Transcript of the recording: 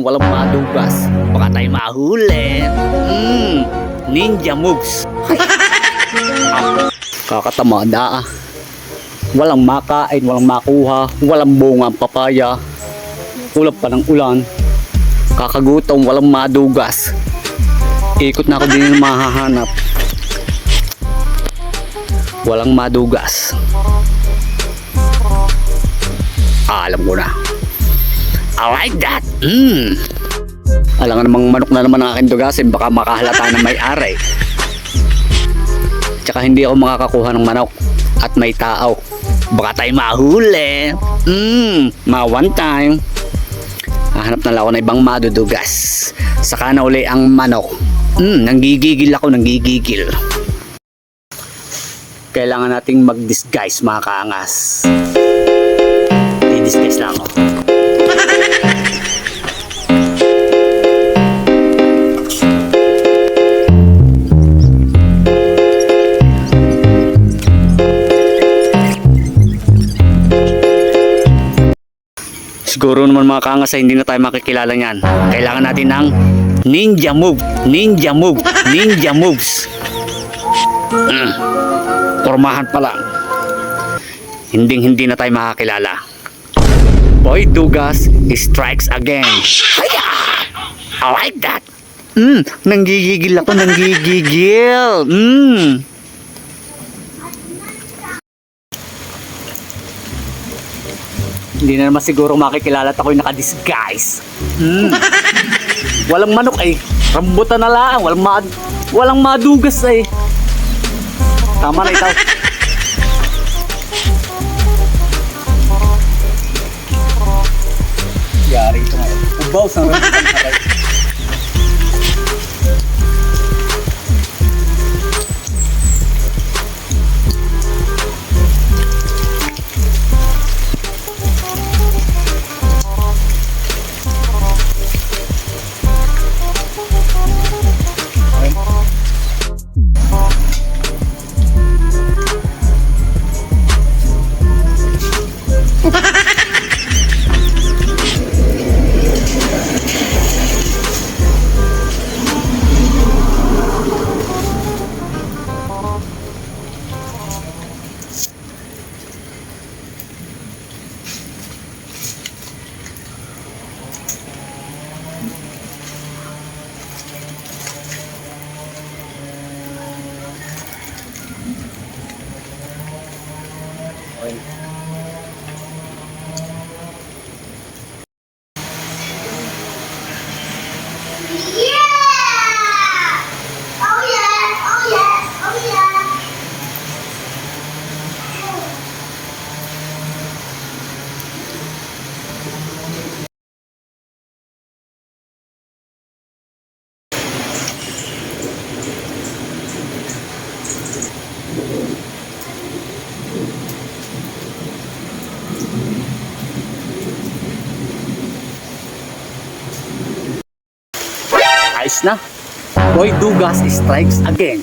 Walang madugas, baka tayo mahuli. Ninja moves. Kakatamada ah. Walang makain, walang makuha, walang bunga ang papaya. Ulap pa ng ulan. Kakagutom, walang madugas. Ikot na ako din ng mahahanap. Walang madugas. Alam ko na. I like that. Alam nga namang manok na naman ang aking dugasin. Baka makahalata na may-ari. Tsaka hindi ako makakakuha ng manok. At may tao. Baka tayo mahuli. Ma one time. Hahanap na lang ako ng ibang madudugas. Saka na uli ang manok. Nanggigigil ako, nanggigigil. Kailangan nating mag-disguise mga kaangas. I-disguise lang ako. Siguro naman mga kaangas ay hindi na tayo makikilala niyan. Kailangan natin ng ninja move. Ninja move. Ninja moves. Pormahan pa lang. Hindi na tayo makakilala. Boy Dugas strikes again. I like that. Nanggigigil ako, nanggigigil. Hindi na naman siguro makikilala at ako'y naka-disguise. Walang manok ay rambutan na lang. Walang madugas ay. Tama na ikaw. Yari ito ngayon. Ubaw sa rambutan na rin. Ayos na. Boy Dugas strikes again.